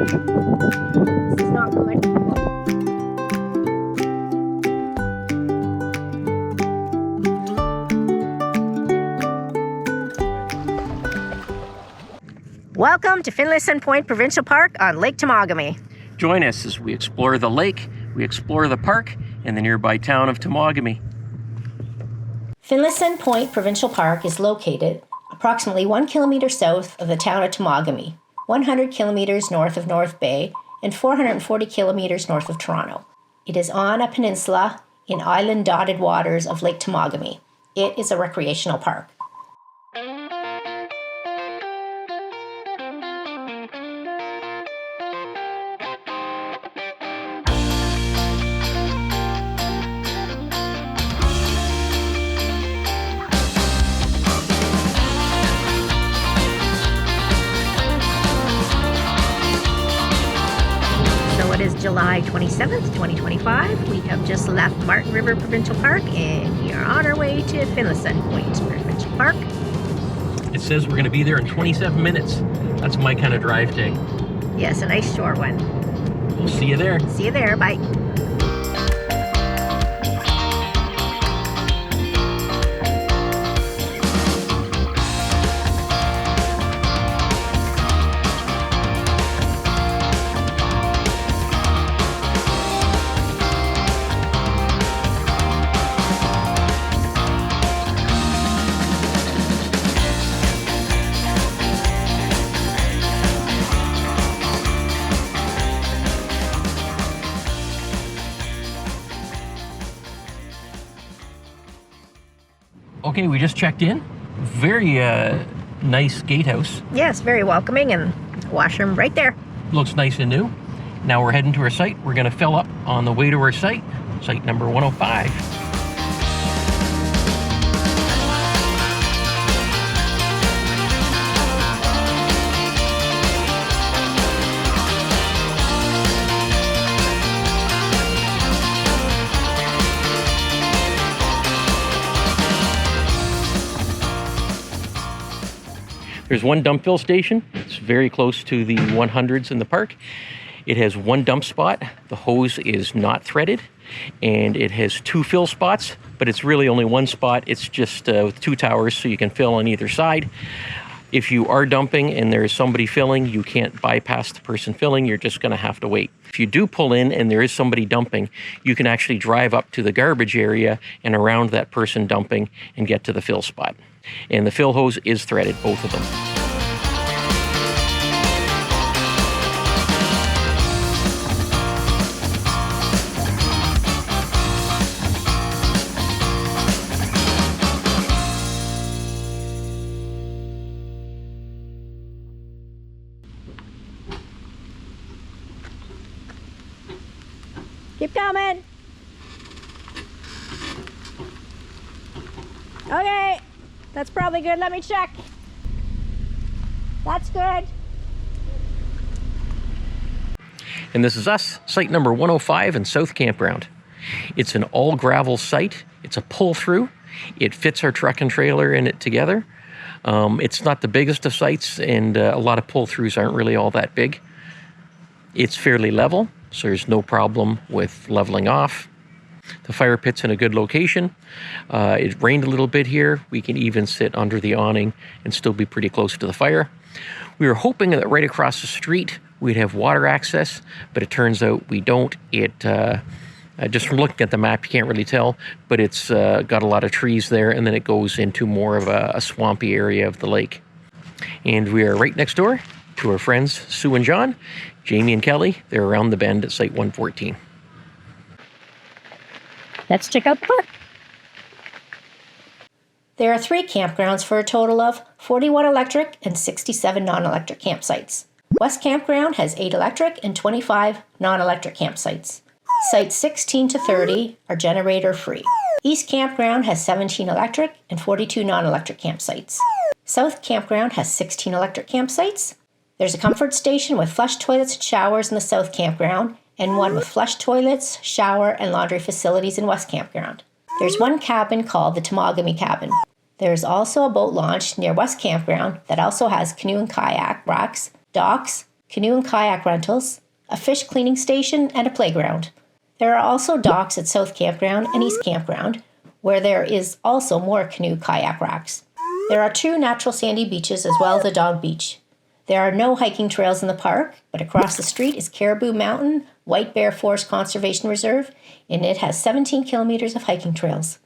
This is not good. Welcome to Finlayson Point Provincial Park on Lake Temagami. Join us as we explore the lake, we explore the park, and the nearby town of Temagami. Finlayson Point Provincial Park is located approximately 1 kilometer south of the town of Temagami, 100 kilometers north of North Bay, and 440 kilometers north of Toronto. It is on a peninsula in island-dotted waters of Lake Temagami. It is a recreational park. It is July 27th, 2025. We have just left Martin River Provincial Park and we are on our way to Finlayson Point Provincial Park. It says we're going to be there in 27 minutes. That's my kind of drive day. Yes, a nice short one. We'll see you there. See you there. Bye. Okay, we just checked in. Very nice gatehouse. Yes, very welcoming, and washroom right there. Looks nice and new. Now we're heading to our site. We're going to fill up on the way to our site, site number 105. There's one dump fill station. It's very close to the 100s in the park. It has one dump spot. The hose is not threaded, and it has two fill spots, but it's really only one spot. It's just with two towers, so you can fill on either side. If you are dumping and there's somebody filling, you can't bypass the person filling. You're just going to have to wait. If you do pull in and there is somebody dumping, you can actually drive up to the garbage area and around that person dumping and get to the fill spot. And the fill hose is threaded, both of them. Keep coming. Okay, that's probably good. Let me check. That's good. And this is us, site number 105 in South Campground. It's an all gravel site. It's a pull through. It fits our truck and trailer in it together. It's not the biggest of sites, and a lot of pull throughs aren't really all that big. It's fairly level, so there's no problem with leveling off. The fire pit's in a good location. It rained a little bit here. We can even sit under the awning and still be pretty close to the fire. We were hoping that right across the street we'd have water access, but it turns out we don't. Just from looking at the map, you can't really tell, but it's got a lot of trees there, and then it goes into more of a swampy area of the lake. And we are right next door to our friends Sue and John, Jamie and Kelly. They're around the bend at site 114. Let's check out the park. There are 3 campgrounds for a total of 41 electric and 67 non-electric campsites. West Campground has 8 electric and 25 non-electric campsites. Sites 16 to 30 are generator free. East Campground has 17 electric and 42 non-electric campsites. South Campground has 16 electric campsites. There's a comfort station with flush toilets and showers in the South Campground, and one with flush toilets, shower, and laundry facilities in West Campground. There's one cabin called the Temagami Cabin. There's also a boat launch near West Campground that also has canoe and kayak racks, docks, canoe and kayak rentals, a fish cleaning station, and a playground. There are also docks at South Campground and East Campground, where there is also more canoe kayak racks. There are 2 natural sandy beaches as well as a dog beach. There are no hiking trails in the park, but across the street is Caribou Mountain White Bear Forest Conservation Reserve, and it has 17 kilometers of hiking trails.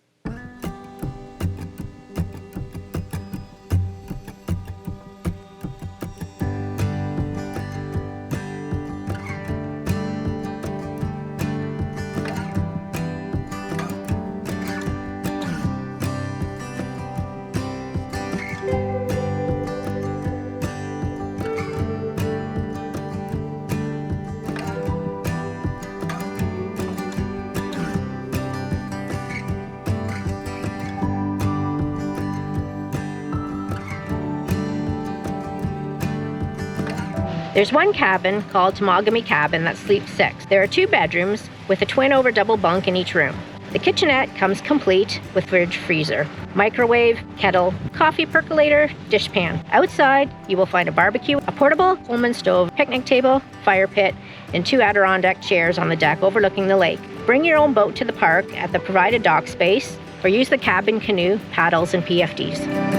There's one cabin called Temagami Cabin that sleeps 6. There are 2 bedrooms with a twin over double bunk in each room. The kitchenette comes complete with fridge freezer, microwave, kettle, coffee percolator, dishpan. Outside, you will find a barbecue, a portable Coleman stove, picnic table, fire pit, and 2 Adirondack chairs on the deck overlooking the lake. Bring your own boat to the park at the provided dock space, or use the cabin canoe, paddles, and PFDs.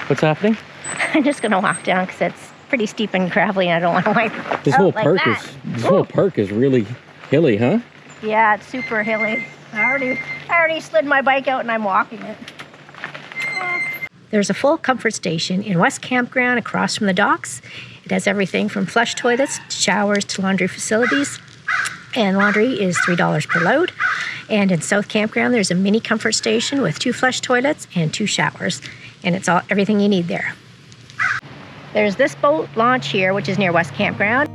What's happening? I'm just going to walk down because it's pretty steep and gravelly and I don't want to wipe This whole park is really hilly, huh? Yeah, it's super hilly. I already slid my bike out and I'm walking it. There's a full comfort station in West Campground across from the docks. It has everything from flush toilets, to showers, to laundry facilities. And laundry is $3 per load. And in South Campground, there's a mini comfort station with 2 flush toilets and 2 showers. And it's everything you need there. There's this boat launch here, which is near West Campground.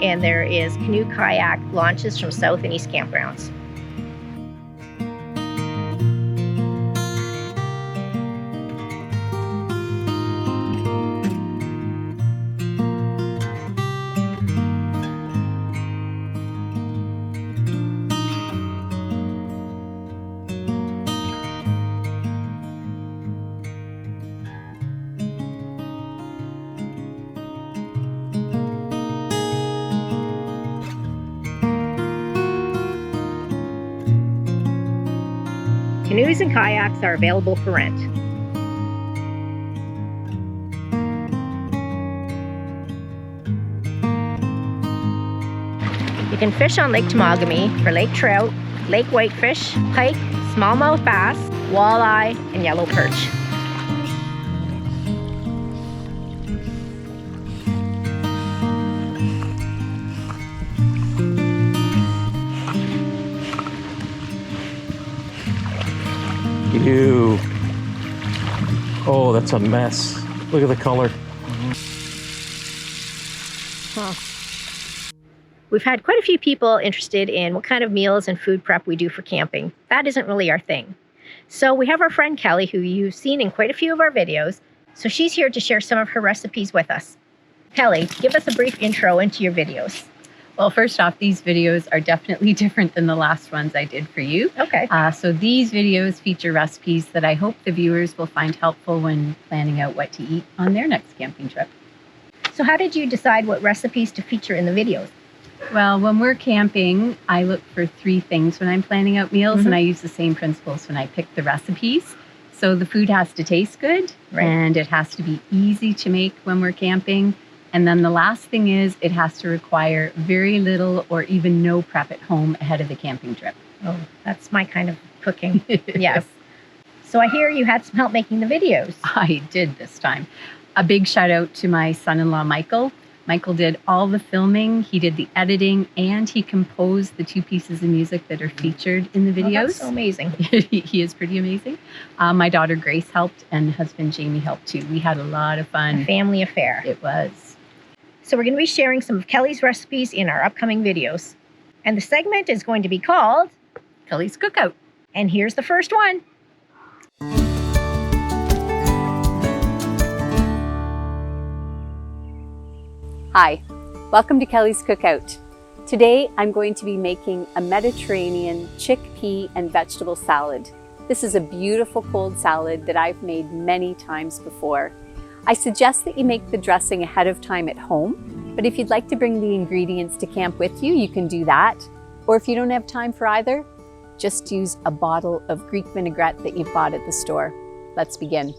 And there is canoe kayak launches from South and East Campgrounds. Canoes and kayaks are available for rent. You can fish on Lake Temagami for lake trout, lake whitefish, pike, smallmouth bass, walleye, and yellow perch. Ew. Oh, that's a mess. Look at the color. We've had quite a few people interested in what kind of meals and food prep we do for camping. That isn't really our thing. So we have our friend Kelly, who you've seen in quite a few of our videos. So she's here to share some of her recipes with us. Kelly, give us a brief intro into your videos. Well, first off, these videos are definitely different than the last ones I did for you. Okay. So these videos feature recipes that I hope the viewers will find helpful when planning out what to eat on their next camping trip. So how did you decide what recipes to feature in the videos? Well, when we're camping, I look for 3 things when I'm planning out meals, and I use the same principles when I pick the recipes. So the food has to taste good, and it has to be easy to make when we're camping. And then the last thing is it has to require very little or even no prep at home ahead of the camping trip. Oh, that's my kind of cooking. Yes. So I hear you had some help making the videos. I did this time. A big shout out to my son-in-law, Michael. Michael did all the filming, he did the editing, and he composed the 2 pieces of music that are featured in the videos. Oh, that's so amazing. He is pretty amazing. My daughter Grace helped, and husband Jamie helped too. We had a lot of fun. A family affair. It was. So we're going to be sharing some of Kelly's recipes in our upcoming videos. And the segment is going to be called Kelly's Cookout. And here's the first one. Hi, welcome to Kelly's Cookout. Today I'm going to be making a Mediterranean chickpea and vegetable salad. This is a beautiful cold salad that I've made many times before. I suggest that you make the dressing ahead of time at home, but if you'd like to bring the ingredients to camp with you, you can do that. Or if you don't have time for either, just use a bottle of Greek vinaigrette that you've bought at the store. Let's begin.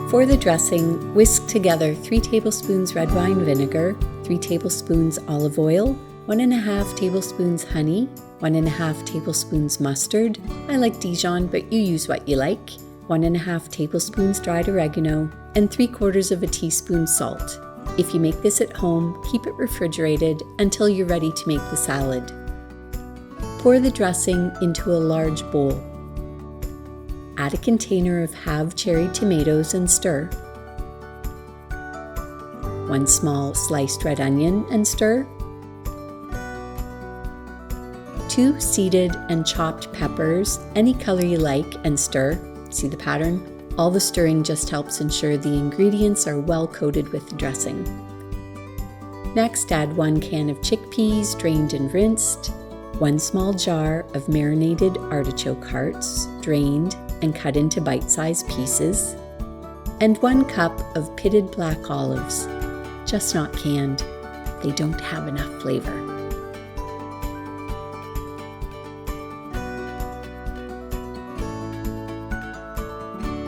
For the dressing, whisk together 3 tablespoons red wine vinegar, 3 tablespoons olive oil, 1.5 tablespoons honey, 1.5 tablespoons mustard. I like Dijon, but you use what you like. 1.5 tablespoons dried oregano, and 3/4 teaspoon salt. If you make this at home, keep it refrigerated until you're ready to make the salad. Pour the dressing into a large bowl. Add a container of halved cherry tomatoes and stir. 1 small sliced red onion and stir. 2 seeded and chopped peppers, any color you like, and stir. See the pattern? All the stirring just helps ensure the ingredients are well coated with the dressing. Next, add 1 can of chickpeas, drained and rinsed, 1 small jar of marinated artichoke hearts, drained and cut into bite-sized pieces, and 1 cup of pitted black olives, just not canned. They don't have enough flavor.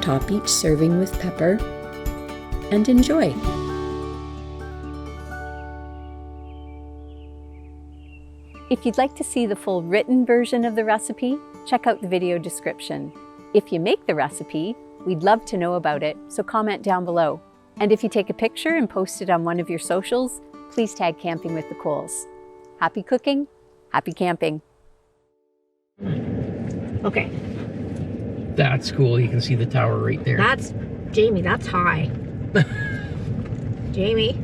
Top each serving with pepper and enjoy. If you'd like to see the full written version of the recipe, check out the video description. If you make the recipe, we'd love to know about it, so comment down below. And if you take a picture and post it on one of your socials, please tag Camping with the Coles. Happy cooking, happy camping. Okay. That's cool. You can see the tower right there. That's, Jamie, that's high. Jamie,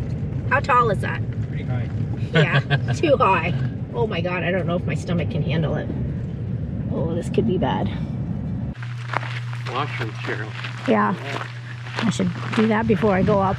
how tall is that? Pretty high. Yeah, too high. Oh my God, I don't know if my stomach can handle it. Oh, this could be bad. Washroom, Cheryl. Yeah, I should do that before I go up.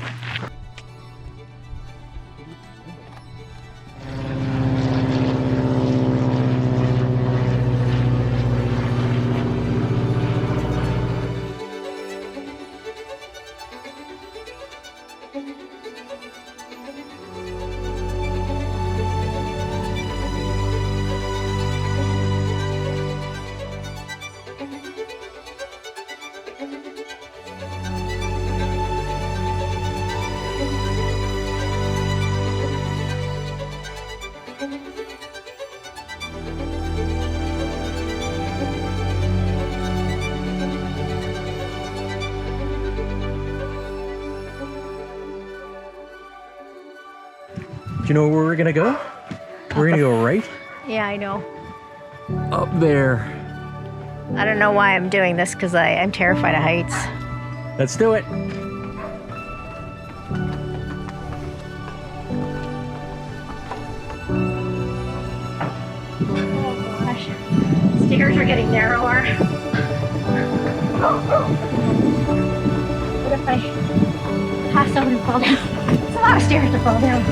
Do you know where we're gonna go? We're gonna go right Yeah, I know. up there. I don't know why I'm doing this because I'm terrified of heights. Let's do it. Oh gosh, stairs are getting narrower. What if I pass out and fall down? It's a lot of stairs to fall down.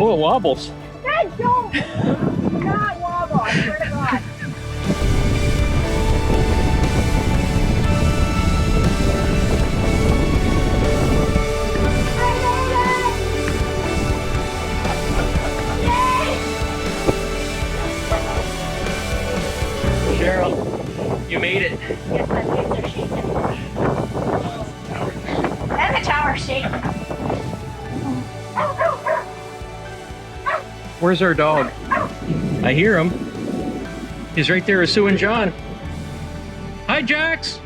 Oh, it wobbles. Dad, don't! Do not wobble, I swear to God. I made it! You made it. Yes, my legs are shaking. And the tower's shaking. Where's our dog? I hear him. He's right there with Sue and John. Hi, Jax.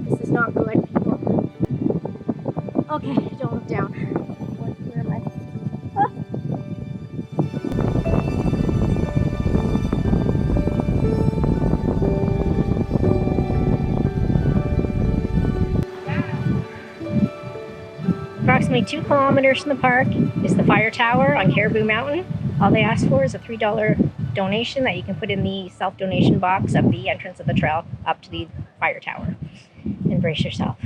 This is not good, people. Okay, don't look down. Where am I? Approximately 2 kilometers from the park is the Fire Tower on Caribou Mountain. All they ask for is a $3 donation that you can put in the self-donation box at the entrance of the trail up to the Fire Tower. And brace yourself.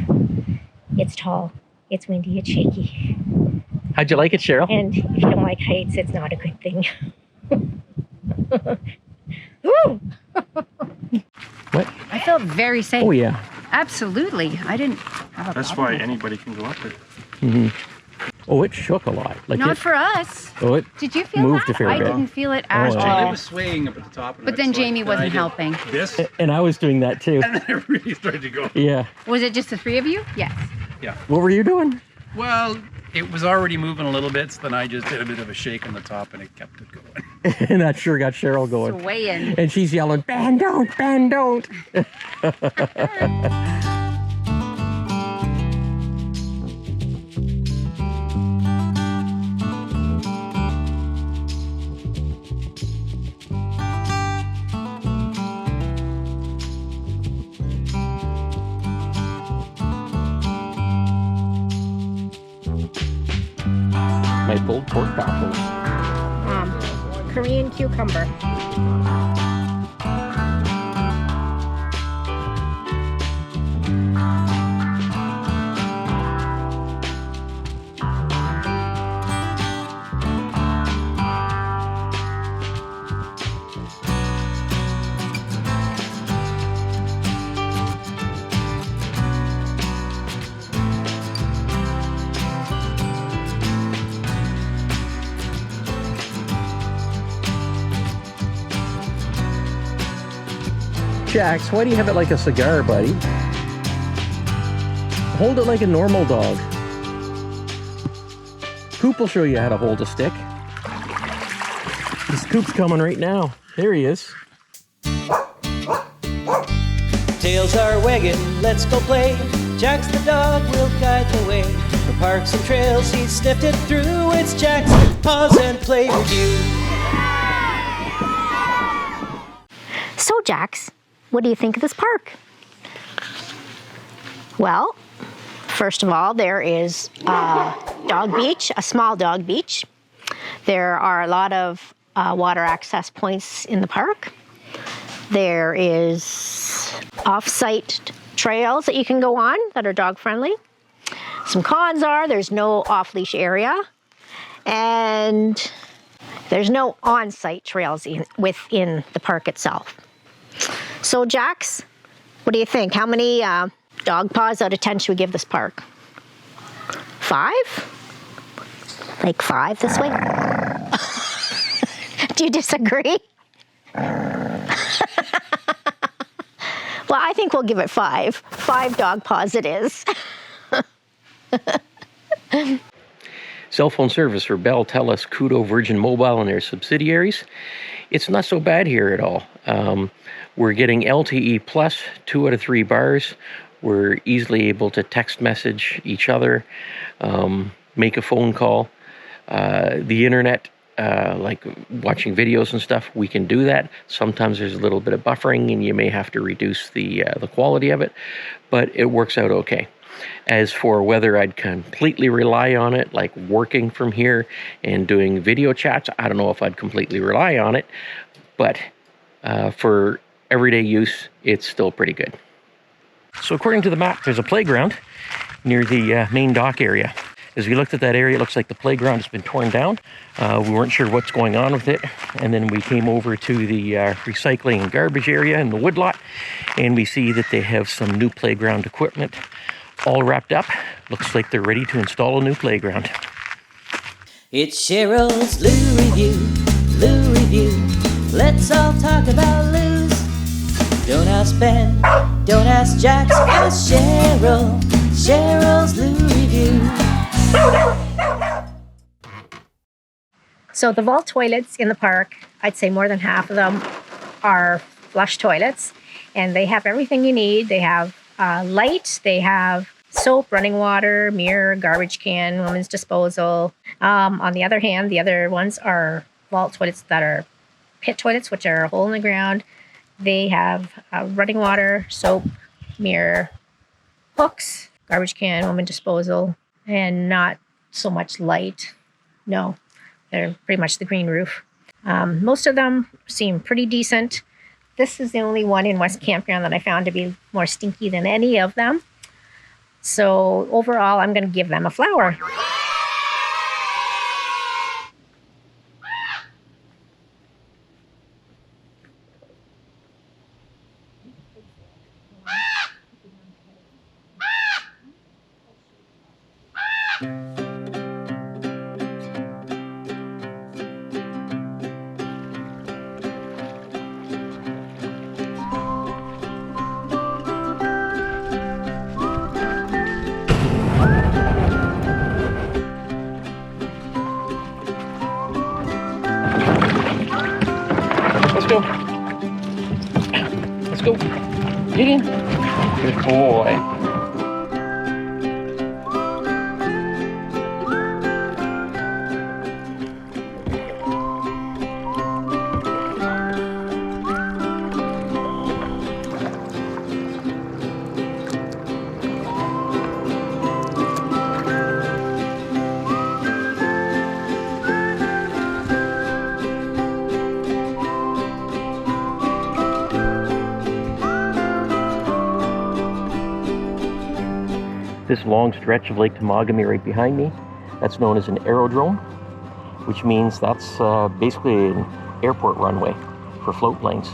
It's tall, it's windy, it's shaky. How'd you like it, Cheryl? And if you don't like heights, it's not a good thing. Woo! What? I felt very safe. Oh, yeah. Absolutely. I didn't have a That's problem. why anybody can go up it. Mm-hmm. Oh, it shook a lot. Like Not it, for us. oh, it Did you feel moved that? a fair I bit. didn't feel it at Oh, yeah. It all. was swaying up at the top. But then Jamie wasn't helping. This, And I was doing that too. and then it really started to go. Yeah. Was it just the three of you? Yes. What were you doing? Well, it was already moving a little bit, so then I just did a bit of a shake on the top and it kept it going. And that sure got Cheryl going. Swaying. And she's yelling, "Ben, don't, Ben, don't." My pulled pork tacos. Korean cucumber. Jax, why do you have it like a cigar, buddy? Hold it like a normal dog. Coop will show you how to hold a stick. This Coop's coming right now. There he is. Tails are wagging, let's go play. Jack's the dog will guide the way. For parks and trails he's sniffed it through. It's Jack's Paws and Play Review. So, Jax, what do you think of this park? Well, first of all, there is a dog beach, a small dog beach. There are a lot of water access points in the park. There is off-site trails that you can go on that are dog-friendly. Some cons are there's no off-leash area, and there's no on-site trails within the park itself. So, Jax, what do you think? How many dog paws out of 10 should we give this park? 5? Like 5 this way? Do you disagree? Well, I think we'll give it 5. 5 dog paws it is. Cell phone service for Bell, TELUS, Kookout, Virgin Mobile, and their subsidiaries. It's not so bad here at all. We're getting LTE plus 2 out of 3 bars. We're easily able to text message each other, make a phone call. The internet, like watching videos and stuff, we can do that. Sometimes there's a little bit of buffering and you may have to reduce the quality of it, but it works out okay. As for whether I'd completely rely on it, like working from here and doing video chats, I don't know if I'd completely rely on it, but for everyday use, it's still pretty good. So according to the map, there's a playground near the main dock area. As we looked at that area, it looks like the playground has been torn down. We weren't sure what's going on with it. And then we came over to the recycling and garbage area in the woodlot, and we see that they have some new playground equipment all wrapped up. Looks like they're ready to install a new playground. It's Cheryl's Lou Review, Lou Review. Let's all talk about Lou's. Don't ask Ben, don't ask Jax, ask Cheryl. Cheryl's Lou Review. So the vault toilets in the park, I'd say more than half of them are flush toilets, and they have everything you need. They have light, they have soap, running water, mirror, garbage can, women's disposal. On the other hand, the other ones are vault toilets that are pit toilets, which are a hole in the ground. They have running water, soap, mirror, hooks, garbage can, women disposal, and not so much light. No, they're pretty much the green roof. Most of them seem pretty decent. This is the only one in West Campground that I found to be more stinky than any of them. So overall, I'm going to give them a flower. Let's go. Let's go. Get in. Good boy. This long stretch of Lake Temagami right behind me, that's known as an aerodrome, which means that's basically an airport runway for float planes.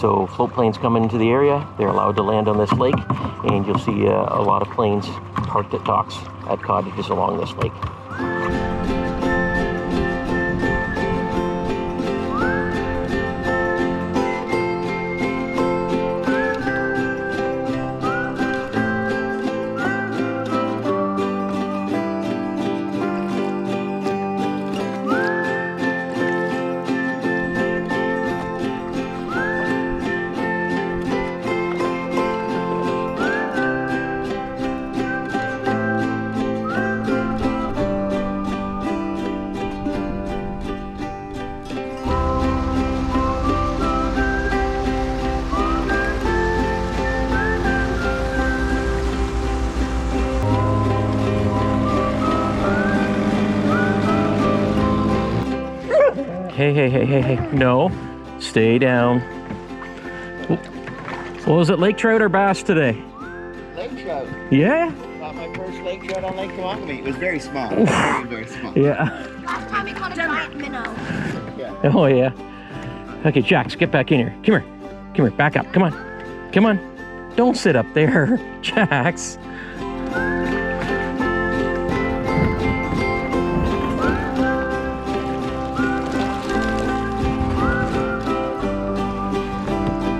So float planes come into the area, they're allowed to land on this lake, and you'll see a lot of planes parked at docks at cottages along this lake. Hey, no, stay down. What was it, lake trout or bass today? Lake trout. Yeah? Caught my first lake trout on Lake Temagami. It was very small. Very, very small. Yeah. Last time we caught a giant minnow. Yeah. Oh, yeah. Okay, Jax, get back in here. Come here. Come here, back up. Come on. Come on. Don't sit up there, Jax.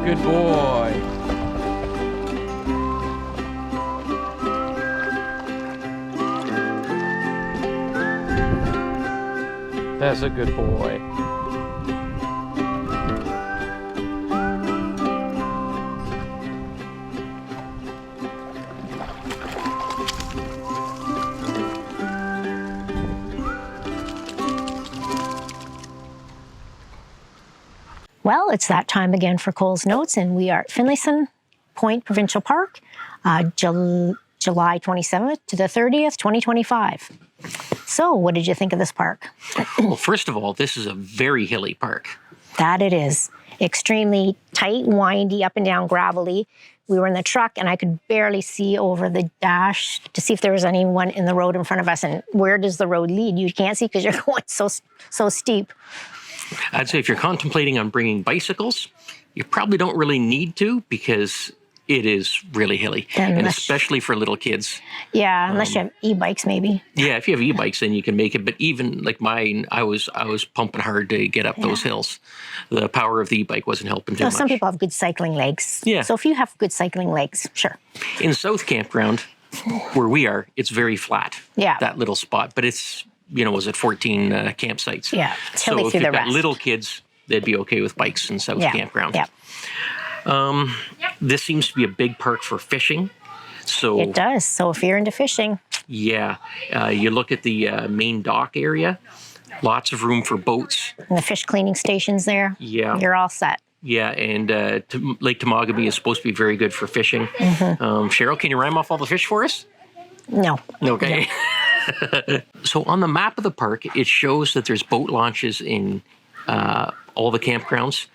Good boy. That's a good boy. Well, it's that time again for Cole's Notes, and we are at Finlayson Point Provincial Park, July 27th to the 30th, 2025. So, what did you think of this park? Well, first of all, this is a very hilly park. That it is. extremely tight, windy, up and down, gravelly. We were in the truck, and I could barely see over the dash to see if there was anyone in the road in front of us. And where does the road lead? You can't see because you're going so steep. I'd say if you're contemplating on bringing bicycles, you probably don't really need to because it is really hilly, and especially for little kids. Yeah, unless you have e-bikes, maybe. Yeah, if you have e-bikes, then you can make it. But even like mine, I was pumping hard to get up those hills. The power of the e-bike wasn't helping too much. Some people have good cycling legs. Yeah. So if you have good cycling legs, sure. In South Campground, where we are, it's very flat. Yeah. That little spot, but it's was it 14 campsites? Yeah. It's So hilly if through you've the got rest. little kids, they'd be okay with bikes in South Campground. Yeah. This seems to be a big park for fishing. So It does. So if you're into fishing, yeah, you look at the main dock area, lots of room for boats. and the fish cleaning stations there, Yeah. you're all set. Yeah, and Lake Temagami is supposed to be very good for fishing. Cheryl, can you rhyme off all the fish for us? No. Okay. So on the map of the park, it shows that there's boat launches in all the campgrounds.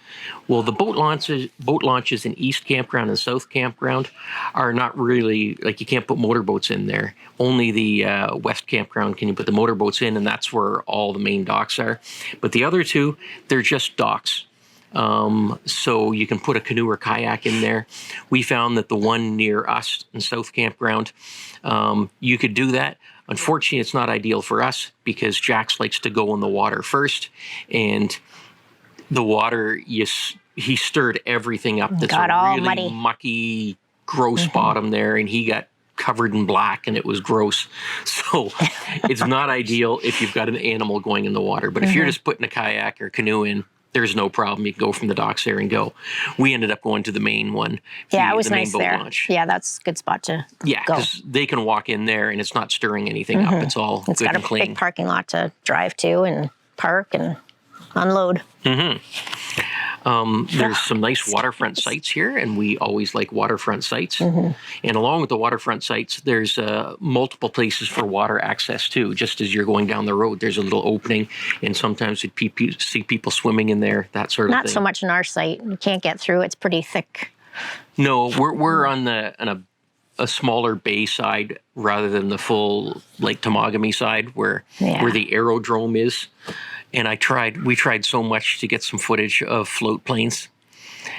Well, the boat launches in East Campground and South Campground are not really, like, you can't put motorboats in there. Only the West Campground can you put the motorboats in, and that's where all the main docks are. But the other two, they're just docks. So you can put a canoe or kayak in there. We found that the one near us in South Campground, you could do that. Unfortunately, it's not ideal for us because Jax likes to go in the water first, and the water, he stirred everything up. That's Got a all really muddy. mucky, gross bottom there, and he got covered in black, and it was gross. So it's not ideal if you've got an animal going in the water. But if you're just putting a kayak or canoe in, there's no problem. You can go from the docks there and go. We ended up going to the main one. Yeah, it was the main nice boat there. launch. Yeah, that's a good spot to Yeah, go. because they can walk in there, and it's not stirring anything up. It's all It's good got and a clean. big parking lot to drive to and park and unload. There's some nice waterfront sites here, and we always like waterfront sites. And along with the waterfront sites, there's multiple places for water access too. Just as you're going down the road, there's a little opening, and sometimes you see people swimming in there, that sort of thing. Not so much in our site. You can't get through. It's pretty thick. No, we're on a smaller bay side rather than the full Lake Temagami side where the aerodrome is. And we tried so much to get some footage of float planes.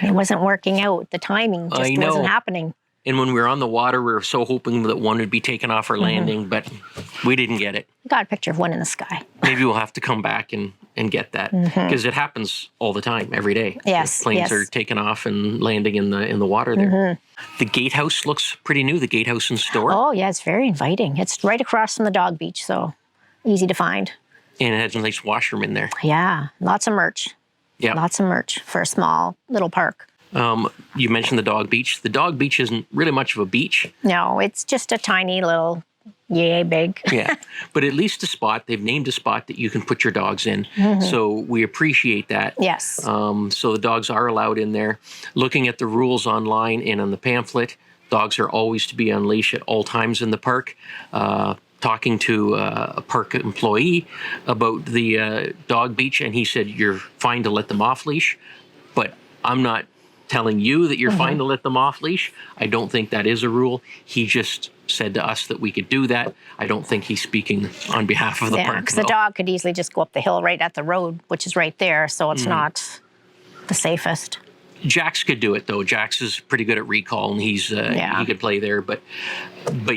It wasn't working out. The timing just wasn't happening. And when we were on the water, we were so hoping that one would be taken off our landing, but we didn't get it. Got a picture of one in the sky. Maybe we'll have to come back and get that because it happens all the time, every day. Yes, Planes are taking off and landing in the water there. The gatehouse looks pretty new, the gatehouse and store. Oh, yeah, it's very inviting. It's right across from the dog beach, so easy to find. And it has a nice washroom in there. Yeah, lots of merch. Yeah. Lots of merch for a small little park. You mentioned the dog beach. The dog beach isn't really much of a beach. No, it's just a tiny little, yay big. Yeah, but at least a spot. They've named a spot that you can put your dogs in. So we appreciate that. Yes. So the dogs are allowed in there. Looking at the rules online and on the pamphlet, dogs are always to be on leash at all times in the park. Talking to a park employee about the dog beach, and he said, you're fine to let them off leash, but I'm not telling you that you're fine to let them off leash. I don't think that is a rule. He just said to us that we could do that. I don't think he's speaking on behalf of the park. Because the dog could easily just go up the hill right at the road, which is right there, so it's not the safest. Jax could do it though. Jax is pretty good at recall, and he could play there. But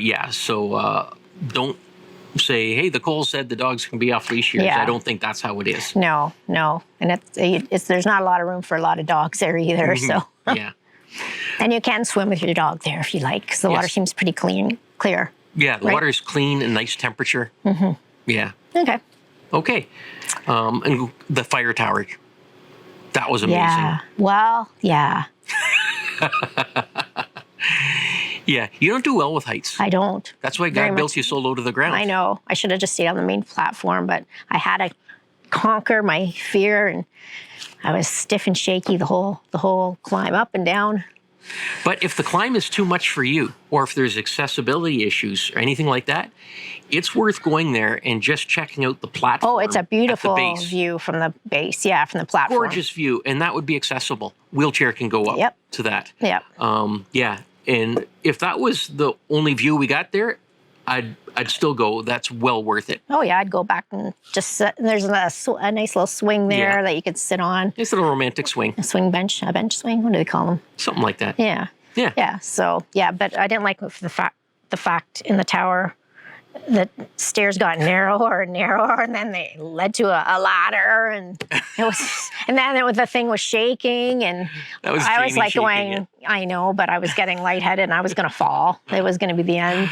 yeah, so don't say, hey, the Cole said the dogs can be off leash here. Yeah. I don't think that's how it is. No, and it's there's not a lot of room for a lot of dogs there either. So Yeah. and you can swim with your dog there if you like, because the water seems pretty clear. Yeah, the water is clean and nice temperature. Yeah. Okay. And the fire tower, that was amazing. Yeah. Well, yeah. Yeah, you don't do well with heights. I don't. That's why Very God built much. you so low to the ground. I know. I should have just stayed on the main platform, but I had to conquer my fear, and I was stiff and shaky the whole climb up and down. But if the climb is too much for you, or if there's accessibility issues or anything like that, it's worth going there and just checking out the platform. Oh, it's a beautiful at the base. view from the base. Yeah, from the platform. Gorgeous view, and that would be accessible. Wheelchair can go up to that. Yep. Yeah, and if that was the only view we got there, I'd still go. That's well worth it. Oh yeah, I'd go back and just sit. There's a nice little swing there that you could sit on. Nice little romantic swing. A swing bench, a bench swing. What do they call them? Something like that. Yeah. Yeah. Yeah. So yeah, but I didn't like the fact in the tower that stairs got narrower and narrower, and then they led to a ladder, and it was, and then the thing was shaking, and that was I was like going, it. I know, but I was getting lightheaded, and I was going to fall. It was going to be the end.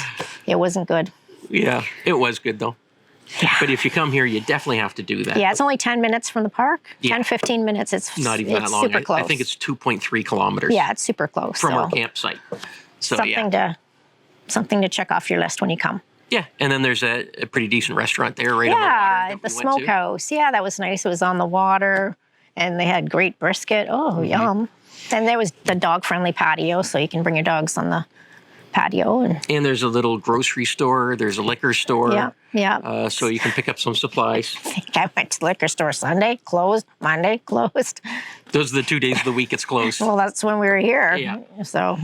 It wasn't good. Yeah, it was good though. Yeah. But if you come here, you definitely have to do that. Yeah, it's only 10 minutes from the park. Yeah. 10, 15 minutes. It's not even that long. Super close. I think it's 2.3 kilometers. Yeah, it's super close. From our campsite. So something to check off your list when you come. Yeah, and then there's a pretty decent restaurant there right on the water. Yeah, the Smokehouse. Yeah, that was nice. It was on the water, and they had great brisket. Oh, yum. And there was the dog-friendly patio, so you can bring your dogs on the patio. And there's a little grocery store. There's a liquor store. Yeah. So you can pick up some supplies. I think I went to the liquor store Sunday, closed, Monday, closed. Those are the 2 days of the week it's closed. Well, that's when we were here. Yeah. So.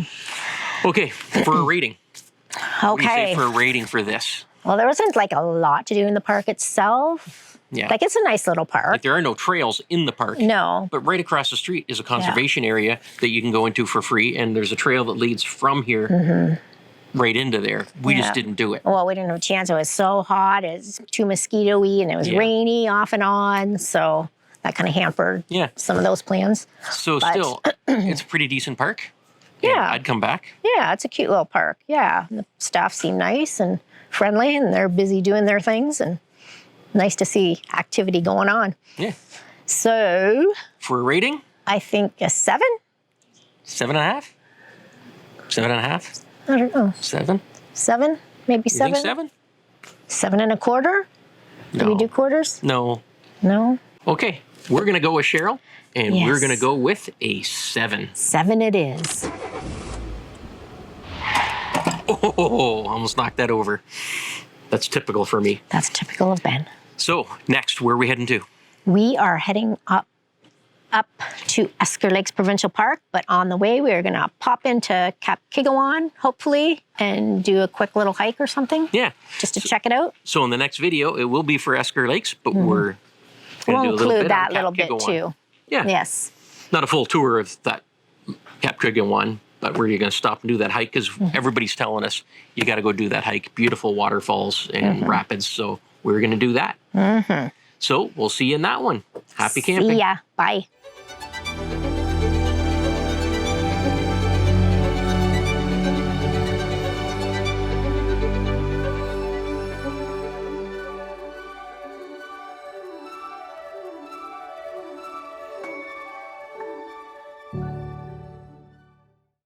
Okay, for a rating. Okay. What do you say for a rating for this? Well, there wasn't like a lot to do in the park itself. Yeah. Like, it's a nice little park. Like, there are no trails in the park. No. But right across the street is a conservation area that you can go into for free, and there's a trail that leads from here right into there. We just didn't do it. Well, we didn't have a chance. It was so hot. It was too mosquito-y, and it was rainy off and on, so that kind of hampered some of those plans. So still, it's a pretty decent park. Yeah. I'd come back. Yeah, it's a cute little park. Yeah, the staff seem nice and friendly, and they're busy doing their things, and nice to see activity going on. Yeah. So. For a rating? I think a 7. 7.5? 7.5? I don't know. 7? 7? Maybe 7? You think 7 1/4? No. Do we do quarters? No. No? Okay, we're going to go with Cheryl, and we're going to go with a 7. 7 it is. Oh, almost knocked that over. That's typical for me. That's typical of Ben. So, next, where are we heading to? We are heading up to Esker Lakes Provincial Park, but on the way, we're going to pop into Kayaking, hopefully, and do a quick little hike or something. Yeah. Just to check it out. So, in the next video, it will be for Esker Lakes, but we're going to do a little include bit that on little bit too. Yeah. Yes. Not a full tour of that Kayaking, but we're going to stop and do that hike because everybody's telling us you got to go do that hike. Beautiful waterfalls and rapids. So we're going to do that. So we'll see you in that one. Happy camping. See ya. Bye.